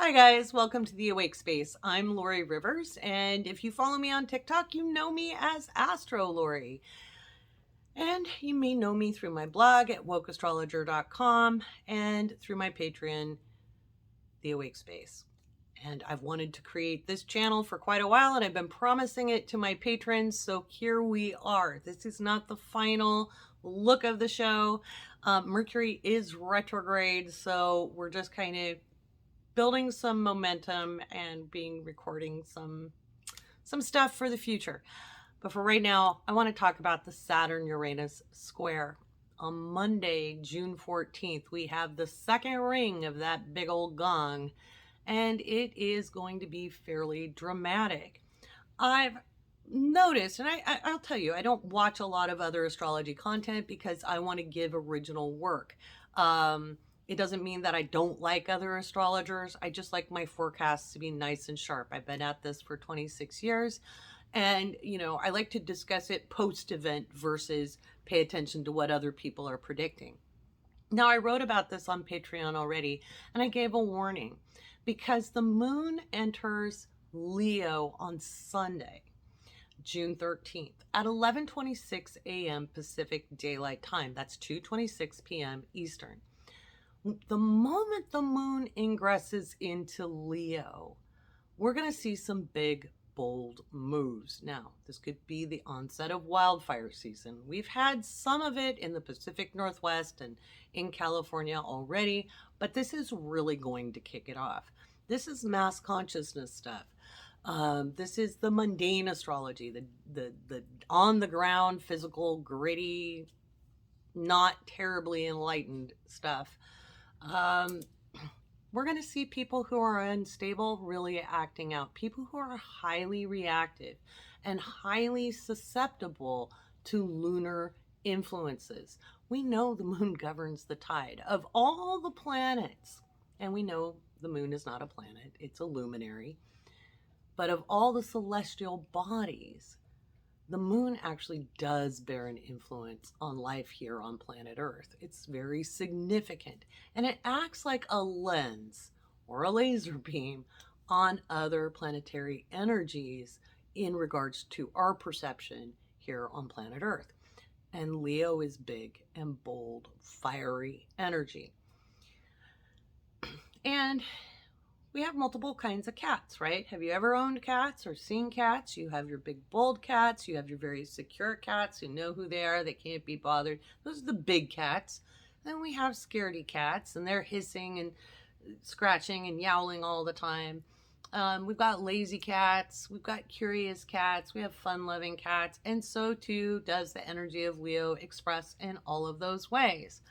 Hi guys, welcome to the Awake Space. I'm Laurie Rivers, and if you follow me on TikTok, you know me as Laurie. And you may know me through my blog at wokeastrologer.com and through my Patreon, The Awake Space. And I've wanted to create this channel for quite a while, and I've been promising it to my patrons, so here we are. This is not the final look of the show. Mercury is retrograde, so we're just kind of building some momentum and recording some stuff for the future. But for right now, I want to talk about the Saturn Uranus square. On Monday, June 14th, we have the second ring of that big old gong, and it is going to be fairly dramatic. I've noticed, and I'll tell you, I don't watch a lot of other astrology content because I want to give original work. It doesn't mean that I don't like other astrologers. I just like my forecasts to be nice and sharp. I've been at this for 26 years. And, I like to discuss it post-event versus pay attention to what other people are predicting. Now, I wrote about this on Patreon already, and I gave a warning because the moon enters Leo on Sunday, June 13th at 11:26 a.m. Pacific Daylight Time. That's 2:26 p.m. Eastern. The moment the moon ingresses into Leo, we're going to see some big, bold moves. Now, this could be the onset of wildfire season. We've had some of it in the Pacific Northwest and in California already, but this is really going to kick it off. This is mass consciousness stuff. This is the mundane astrology, the on the ground, physical, gritty, not terribly enlightened stuff. We're going to see people who are unstable really acting out, people who are highly reactive and highly susceptible to lunar influences. We know the moon governs the tide of all the planets, and we know the moon is not a planet, it's a luminary. But of all the celestial bodies, the moon actually does bear an influence on life here on planet Earth. It's very significant, and it acts like a lens or a laser beam on other planetary energies in regards to our perception here on planet Earth. And Leo is big and bold, fiery energy. And we have multiple kinds of cats, right? Have you ever owned cats or seen cats? You have your big, bold cats. You have your very secure cats who know who they are. They can't be bothered. Those are the big cats. Then we have scaredy cats, and they're hissing and scratching and yowling all the time. We've got lazy cats. We've got curious cats. We have fun-loving cats. And so, too, does the energy of Leo express in all of those ways.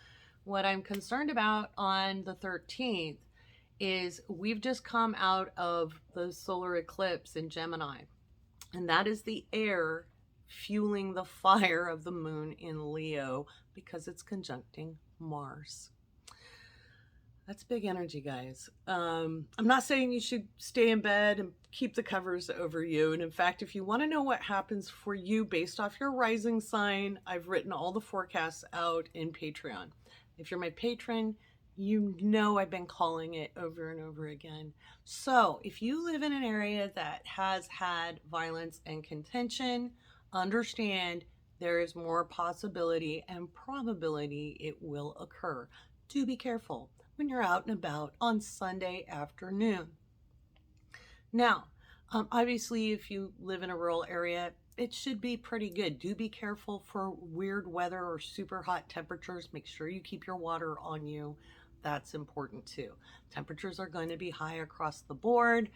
What I'm concerned about on the 13th is we've just come out of the solar eclipse in Gemini, and that is the air fueling the fire of the moon in Leo because it's conjuncting Mars. That's big energy, guys. I'm not saying you should stay in bed and keep the covers over you. And in fact, if you want to know what happens for you based off your rising sign, I've written all the forecasts out in Patreon. If you're my patron, you know I've been calling it over and over again. So if you live in an area that has had violence and contention, understand there is more possibility and probability it will occur. Do be careful when you're out and about on Sunday afternoon. Now, obviously, if you live in a rural area, it should be pretty good. Do be careful for weird weather or super hot temperatures. Make sure you keep your water on you. That's important too. Temperatures are going to be high across the board,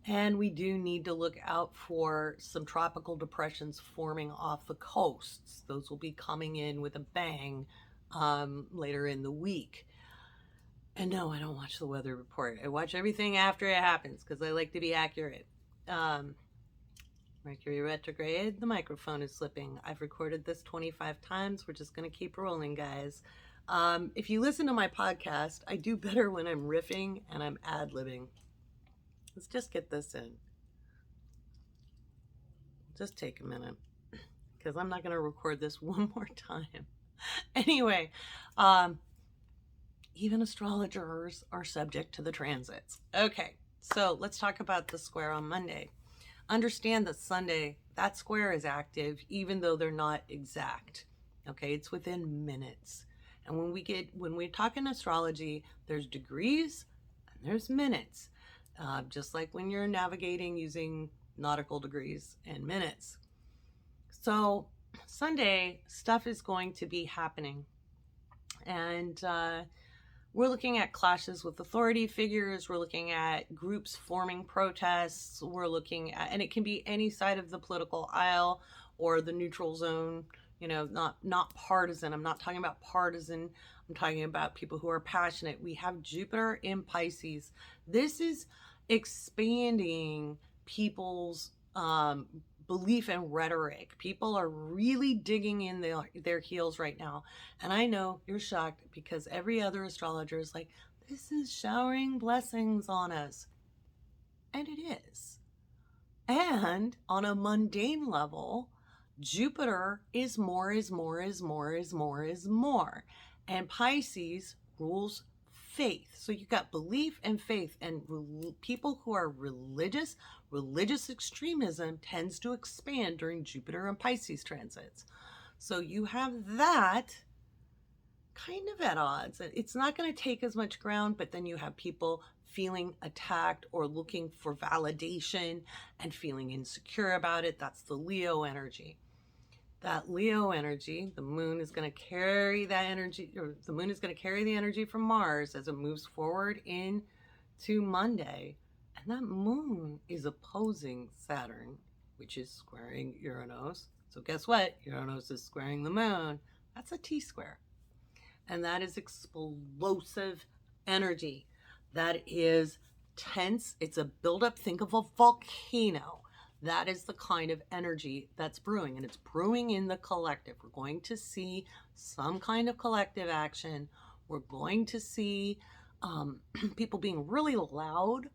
and we do need to look out for some tropical depressions forming off the coasts. Those will be coming in with a bang later in the week. And no, I don't watch the weather report. I watch everything after it happens because I like to be accurate. Mercury retrograde, the microphone is slipping. I've recorded this 25 times. We're just going to keep rolling, guys. If you listen to my podcast, I do better when I'm riffing and I'm ad-libbing. Let's just get this in. Just take a minute because I'm not going to record this one more time. Anyway, even astrologers are subject to the transits. Okay, so let's talk about the square on Monday. Understand that Sunday, that square is active, even though they're not exact. Okay, it's within minutes. And when we talk in astrology, there's degrees and there's minutes. Just like when you're navigating using nautical degrees and minutes. So Sunday, stuff is going to be happening. And we're looking at clashes with authority figures. We're looking at groups forming protests. We're looking at, and it can be any side of the political aisle or the neutral zone, you know, not partisan. I'm not talking about partisan. I'm talking about people who are passionate. We have Jupiter in Pisces. This is expanding people's belief and rhetoric. People are really digging in their heels right now. And I know you're shocked because every other astrologer is like, this is showering blessings on us. And it is. And on a mundane level, Jupiter is more, is more, is more, is more, is more. And Pisces rules faith. So you got belief and faith, and people who are religious extremism tends to expand during Jupiter and Pisces transits. So you have that kind of at odds. It's not going to take as much ground, but then you have people feeling attacked or looking for validation and feeling insecure about it. That's the Leo energy. That Leo energy, the moon is going to carry that energy, or the moon is going to carry the energy from Mars as it moves forward into Monday. And that moon is opposing Saturn, which is squaring Uranus. So guess what? Uranus is squaring the moon. That's a T-square. And that is explosive energy. That is tense. It's a buildup. Think of a volcano. That is the kind of energy that's brewing, and it's brewing in the collective. We're going to see some kind of collective action. We're going to see people being really loud.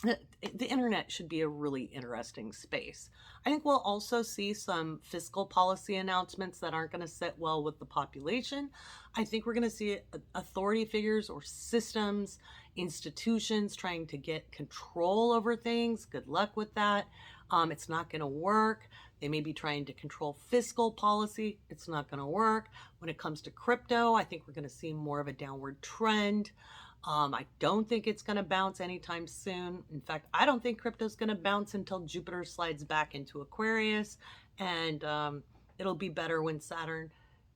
The internet should be a really interesting space. I think we'll also see some fiscal policy announcements that aren't going to sit well with the population. I think we're going to see authority figures or systems, institutions trying to get control over things. Good luck with that. It's not going to work. They may be trying to control fiscal policy. It's not going to work. When it comes to crypto, I think we're going to see more of a downward trend. I don't think it's going to bounce anytime soon. In fact, I don't think crypto is going to bounce until Jupiter slides back into Aquarius, and it'll be better when Saturn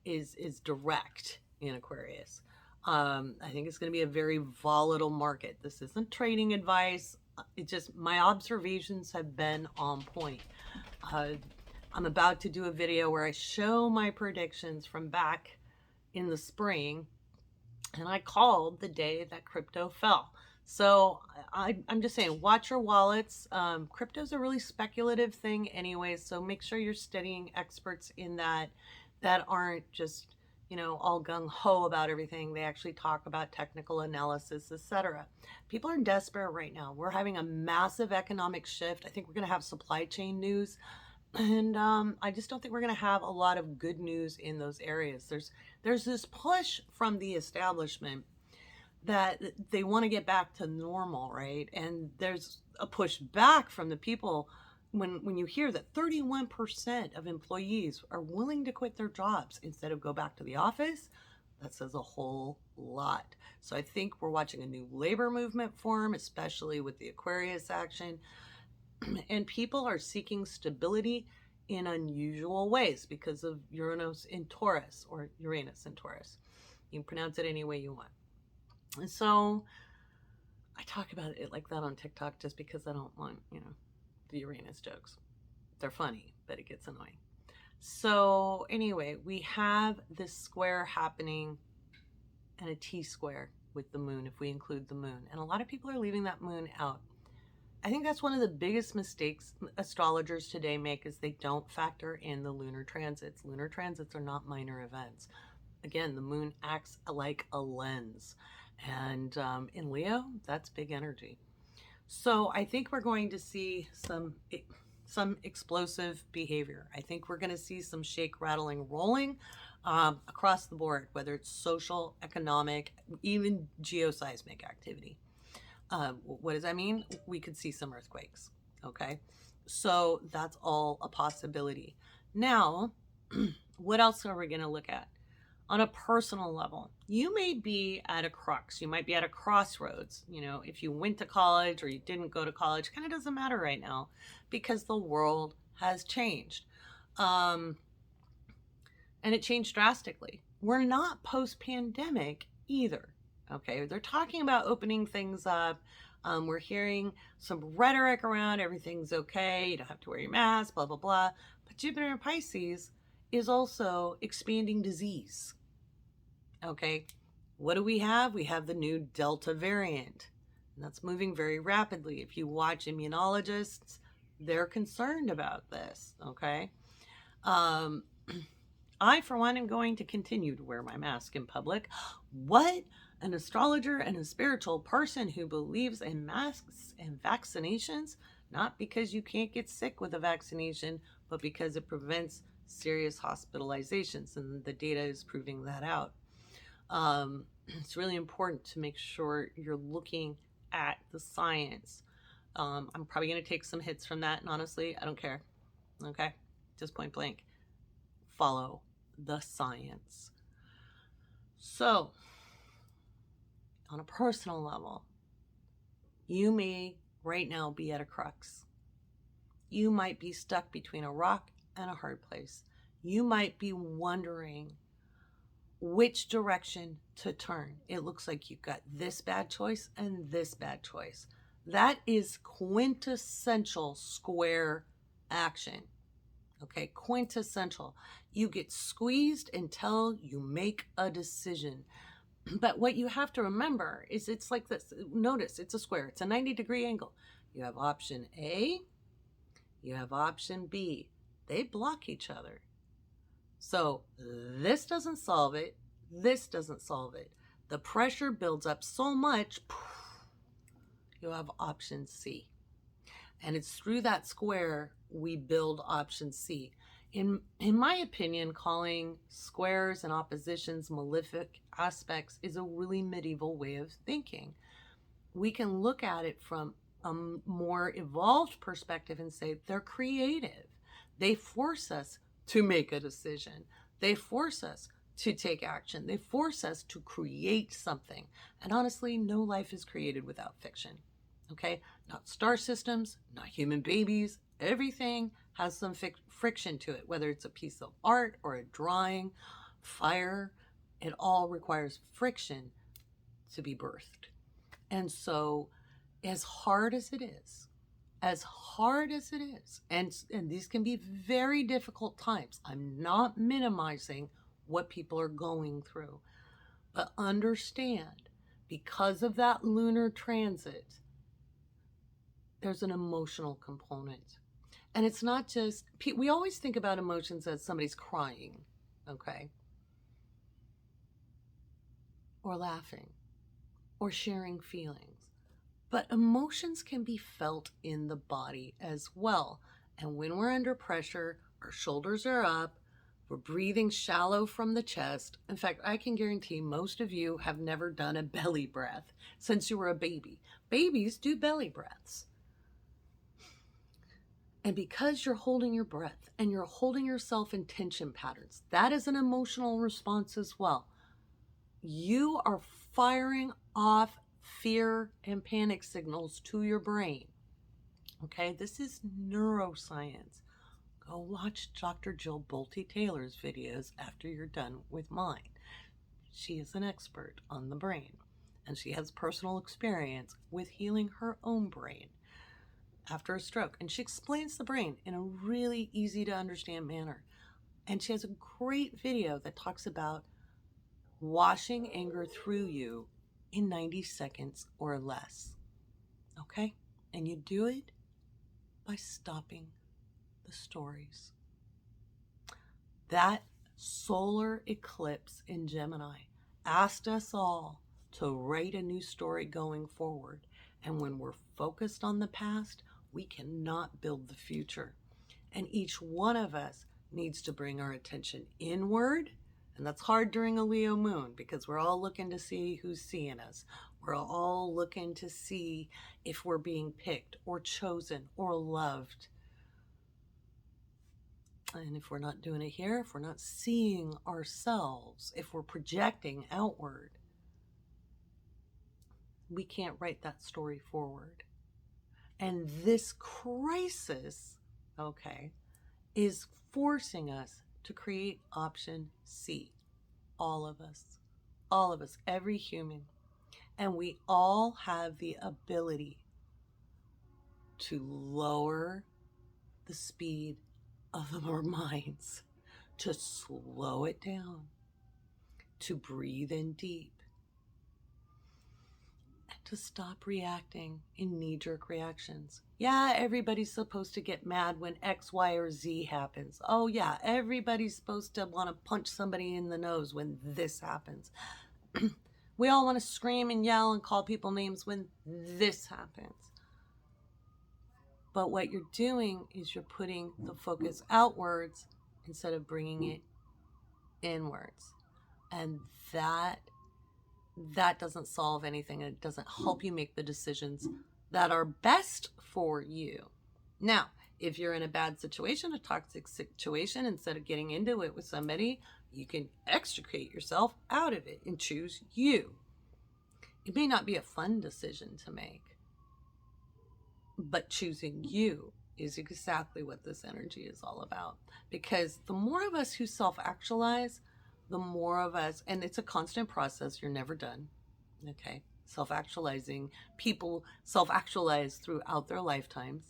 is direct in Aquarius. I think it's going to be a very volatile market. This isn't trading advice. It just, my observations have been on point. I'm about to do a video where I show my predictions from back in the spring, and I called the day that crypto fell. So I'm just saying, watch your wallets. Crypto's a really speculative thing anyway, so make sure you're studying experts in that aren't just, you know, all gung-ho about everything. They actually talk about technical analysis, etc. People are desperate right now. We're having a massive economic shift. I think we're going to have supply chain news. And I just don't think we're going to have a lot of good news in those areas. There's this push from the establishment that they want to get back to normal, right? And there's a push back from the people when you hear that 31% of employees are willing to quit their jobs instead of go back to the office. That says a whole lot. So I think we're watching a new labor movement form, especially with the Aquarius action. And people are seeking stability in unusual ways because of Uranus in Taurus, or Uranus in Taurus. You can pronounce it any way you want. And so I talk about it like that on TikTok just because I don't want, you know, the Uranus jokes. They're funny, but it gets annoying. So anyway, we have this square happening and a T-square with the moon, if we include the moon. And a lot of people are leaving that moon out. I think that's one of the biggest mistakes astrologers today make, is they don't factor in the lunar transits. Lunar transits are not minor events. Again, the moon acts like a lens. And in Leo, that's big energy. So I think we're going to see some explosive behavior. I think we're going to see some shake, rattling, rolling. across the board, whether it's social, economic, even geoseismic activity. What does that mean? We could see some earthquakes. Okay. So that's all a possibility. Now, what else are we going to look at? On a personal level, you may be at a crux. You might be at a crossroads. You know, if you went to college or you didn't go to college, kind of doesn't matter right now because the world has changed. And it changed drastically. We're not post pandemic either. Okay. They're talking about opening things up. We're hearing some rhetoric around everything's okay. You don't have to wear your mask, blah, blah, blah. But Jupiter in Pisces is also expanding disease. Okay. What do we have? We have the new Delta variant. And that's moving very rapidly. If you watch immunologists, they're concerned about this. Okay. I, for one, am going to continue to wear my mask in public. What? An astrologer and a spiritual person who believes in masks and vaccinations, not because you can't get sick with a vaccination, but because it prevents serious hospitalizations. And the data is proving that out. It's really important to make sure you're looking at the science. I'm probably going to take some hits from that. And honestly, I don't care. Okay. Just point blank. Follow the science. So, on a personal level, you may right now be at a crux. You might be stuck between a rock and a hard place. You might be wondering which direction to turn. It looks like you've got this bad choice and this bad choice. That is quintessential square action. Okay, quintessential. You get squeezed until you make a decision. But what you have to remember is it's like this. Notice it's a square. It's a 90-degree angle. You have option A. You have option B. They block each other. So this doesn't solve it. This doesn't solve it. The pressure builds up so much. You have option C. And it's through that square we build option C. In my opinion, calling squares and oppositions malefic aspects is a really medieval way of thinking. We can look at it from a more evolved perspective and say they're creative. They force us to make a decision. They force us to take action. They force us to create something. And honestly, no life is created without fiction. Okay? Not star systems, not human babies. Everything has some friction to it, whether it's a piece of art or a drawing, fire. It all requires friction to be birthed. And so, as hard as it is, and these can be very difficult times. I'm not minimizing what people are going through, but understand, because of that lunar transit, there's an emotional component. And it's not just, we always think about emotions as somebody's crying, okay? Or laughing, or sharing feelings. But emotions can be felt in the body as well. And when we're under pressure, our shoulders are up, we're breathing shallow from the chest. In fact, I can guarantee most of you have never done a belly breath since you were a baby. Babies do belly breaths. And because you're holding your breath and you're holding yourself in tension patterns, that is an emotional response as well. You are firing off fear and panic signals to your brain. Okay, this is neuroscience. Go watch Dr. Jill Bolte Taylor's videos after you're done with mine. She is an expert on the brain, and she has personal experience with healing her own brain after a stroke. And she explains the brain in a really easy to understand manner. And she has a great video that talks about washing anger through you in 90 seconds or less. Okay? And you do it by stopping the stories. That solar eclipse in Gemini asked us all to write a new story going forward. And when we're focused on the past, we cannot build the future. And each one of us needs to bring our attention inward And that's hard during a Leo moon because we're all looking to see who's seeing us. We're all looking to see if we're being picked or chosen or loved. And if we're not doing it here, if we're not seeing ourselves, if we're projecting outward, we can't write that story forward. And this crisis, okay, is forcing us to create option C. All of us, every human. And we all have the ability to lower the speed of our minds, to slow it down, to breathe in deep, and to stop reacting in knee-jerk reactions. Yeah, everybody's supposed to get mad when X, Y, or Z happens. Oh yeah, everybody's supposed to want to punch somebody in the nose when this happens. We all want to scream and yell and call people names when this happens. But what you're doing is you're putting the focus outwards instead of bringing it inwards. And that doesn't solve anything. It doesn't help you make the decisions that are best for you. Now, if you're in a bad situation, a toxic situation, instead of getting into it with somebody, you can extricate yourself out of it and choose you. It may not be a fun decision to make, but choosing you is exactly what this energy is all about. Because the more of us who self-actualize, the more of us, and it's a constant process, you're never done, okay? Self-actualizing, people self-actualize throughout their lifetimes.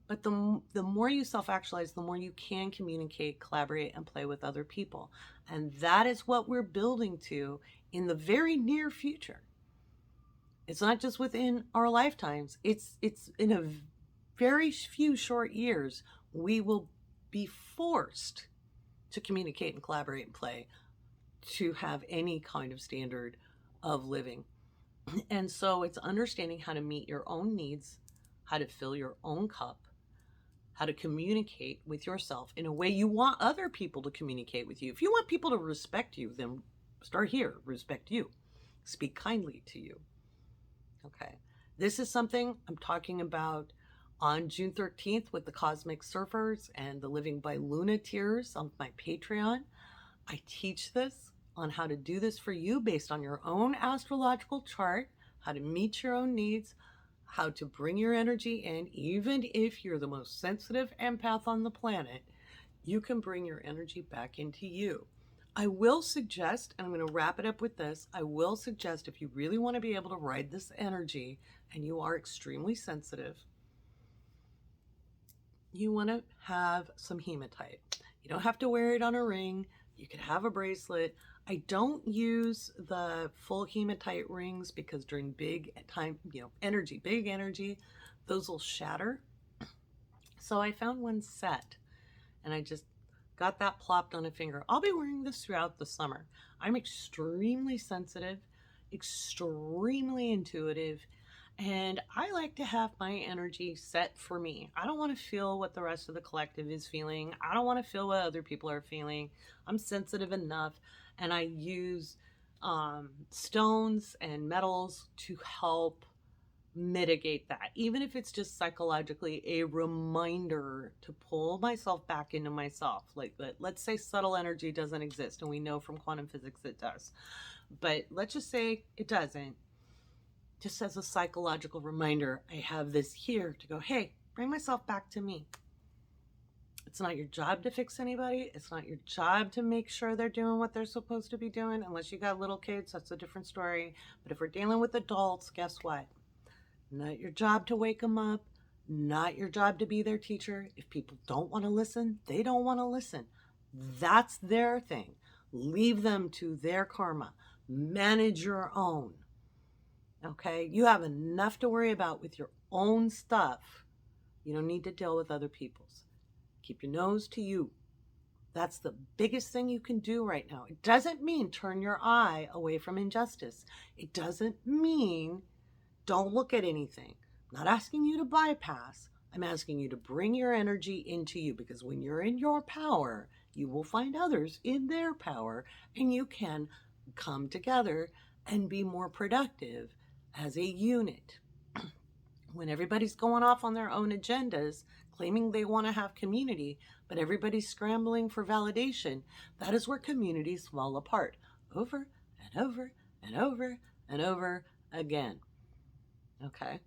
But the more you self-actualize, the more you can communicate, collaborate, and play with other people. And that is what we're building to in the very near future. It's not just within our lifetimes. It's in a very few short years, we will be forced to communicate and collaborate and play to have any kind of standard of living. And so it's understanding how to meet your own needs, how to fill your own cup, how to communicate with yourself in a way you want other people to communicate with you. If you want people to respect you, then start here. Respect you. Speak kindly to you. Okay. This is something I'm talking about on June 13th with the Cosmic Surfers and the Living by Luna Tiers on my Patreon. I teach this on how to do this for you based on your own astrological chart, how to meet your own needs, how to bring your energy in. Even if you're the most sensitive empath on the planet, you can bring your energy back into you. I will suggest, and I'm going to wrap it up with this, I will suggest if you really want to be able to ride this energy and you are extremely sensitive, you want to have some hematite. You don't have to wear it on a ring. You could have a bracelet. I don't use the full hematite rings because during big energy, those will shatter. So I found one set and I just got that plopped on a finger. I'll be wearing this throughout the summer. I'm extremely sensitive, extremely intuitive, and I like to have my energy set for me. I don't want to feel what the rest of the collective is feeling. I don't want to feel what other people are feeling. I'm sensitive enough, and I use stones and metals to help mitigate that, even if it's just psychologically a reminder to pull myself back into myself. Like, let's say subtle energy doesn't exist, and we know from quantum physics it does, but let's just say it doesn't. Just as a psychological reminder, I have this here to go, hey, bring myself back to me. It's not your job to fix anybody. It's not your job to make sure they're doing what they're supposed to be doing. Unless you got little kids, that's a different story. But if we're dealing with adults, guess what? Not your job to wake them up. Not your job to be their teacher. If people don't want to listen, they don't want to listen. That's their thing. Leave them to their karma. Manage your own. Okay? You have enough to worry about with your own stuff. You don't need to deal with other people's. Keep your nose to you. That's the biggest thing you can do right now. It doesn't mean turn your eye away from injustice. It doesn't mean don't look at anything. I'm not asking you to bypass. I'm asking you to bring your energy into you, because when you're in your power, you will find others in their power, and you can come together and be more productive as a unit. When everybody's going off on their own agendas, claiming they want to have community, but everybody's scrambling for validation, that is where communities fall apart over and over and over and over again. Okay?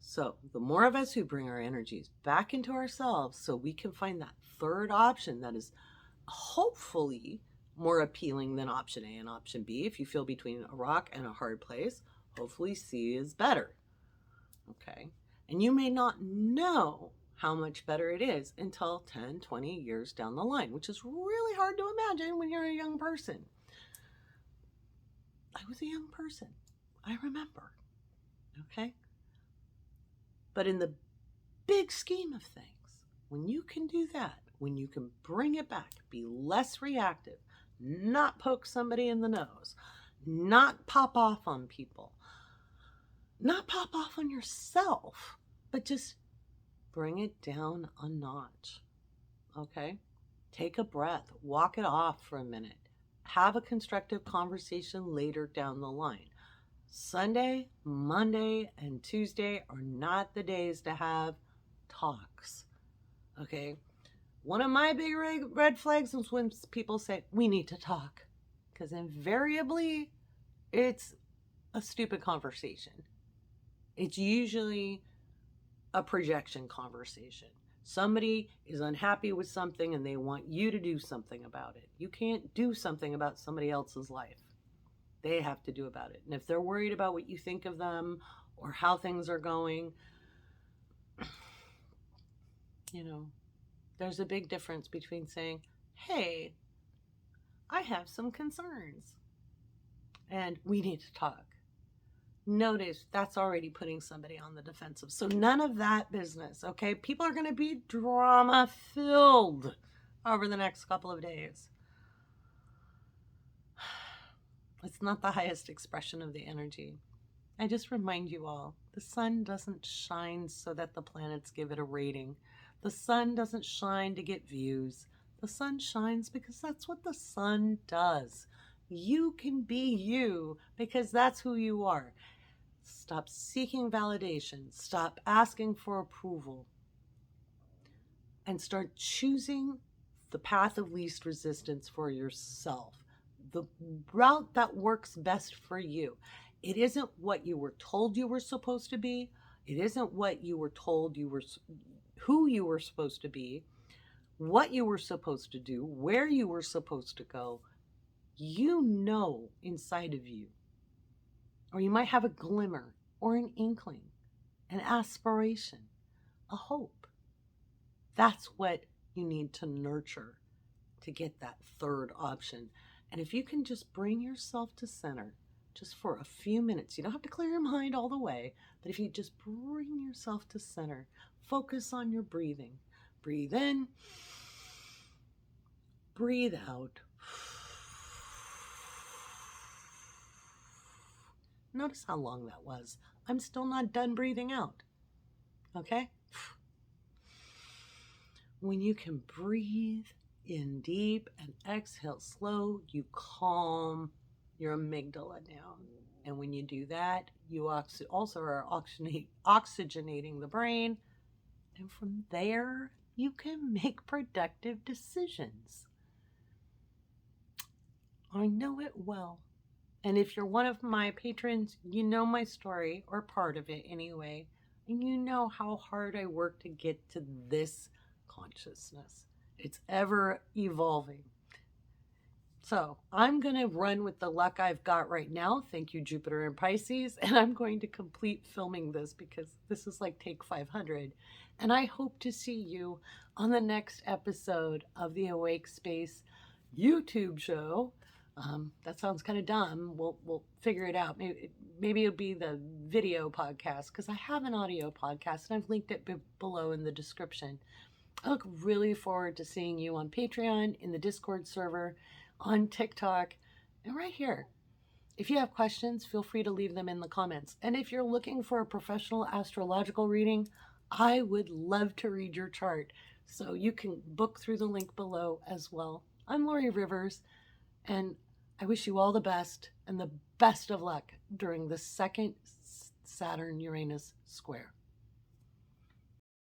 So, the more of us who bring our energies back into ourselves so we can find that third option that is hopefully more appealing than option A and option B. If you feel between a rock and a hard place, hopefully C is better. Okay? And you may not know how much better it is until 10, 20 years down the line, which is really hard to imagine when you're a young person. I was a young person. I remember. Okay? But in the big scheme of things, when you can do that, when you can bring it back, be less reactive, not poke somebody in the nose, not pop off on people, not pop off on yourself, but just bring it down a notch. Okay? Take a breath, walk it off for a minute, have a constructive conversation later down the line. Sunday, Monday, and Tuesday are not the days to have talks. Okay? One of my big red flags is when people say, we need to talk. Because invariably, it's a stupid conversation. It's usually a projection conversation. Somebody is unhappy with something and they want you to do something about it. You can't do something about somebody else's life. They have to do about it. And if they're worried about what you think of them or how things are going, there's a big difference between saying, hey, I have some concerns and we need to talk. Notice that's already putting somebody on the defensive. So none of that business, okay? People are going to be drama filled over the next couple of days. It's not the highest expression of the energy. I just remind you all, the sun doesn't shine so that the planets give it a rating. The sun doesn't shine to get views. The sun shines because that's what the sun does. You can be you because that's who you are. Stop seeking validation. Stop asking for approval. And start choosing the path of least resistance for yourself. The route that works best for you. It isn't what you were told you were supposed to be. It isn't what you were told who you were supposed to be, what you were supposed to do, where you were supposed to go. You know inside of you. Or you might have a glimmer or an inkling, an aspiration, a hope. That's what you need to nurture to get that third option. And if you can just bring yourself to center just for a few minutes, you don't have to clear your mind all the way, but if you just bring yourself to center, focus on your breathing. Breathe in, breathe out. Notice how long that was. I'm still not done breathing out. Okay? When you can breathe in deep and exhale slow, you calm your amygdala down. And when you do that, you also are oxygenating the brain. And from there, you can make productive decisions. I know it well. And if you're one of my patrons, you know my story, or part of it anyway. And you know how hard I work to get to this consciousness. It's ever evolving. So I'm going to run with the luck I've got right now. Thank you, Jupiter and Pisces. And I'm going to complete filming this because this is like take 500. And I hope to see you on the next episode of the Awake Space YouTube show. That sounds kind of dumb. We'll figure it out. Maybe it'll be the video podcast because I have an audio podcast and I've linked it below in the description. I look really forward to seeing you on Patreon, in the Discord server, on TikTok, and right here. If you have questions, feel free to leave them in the comments. And if you're looking for a professional astrological reading, I would love to read your chart. So you can book through the link below as well. I'm Laurie Rivers, and I wish you all the best and the best of luck during the second Saturn Uranus square.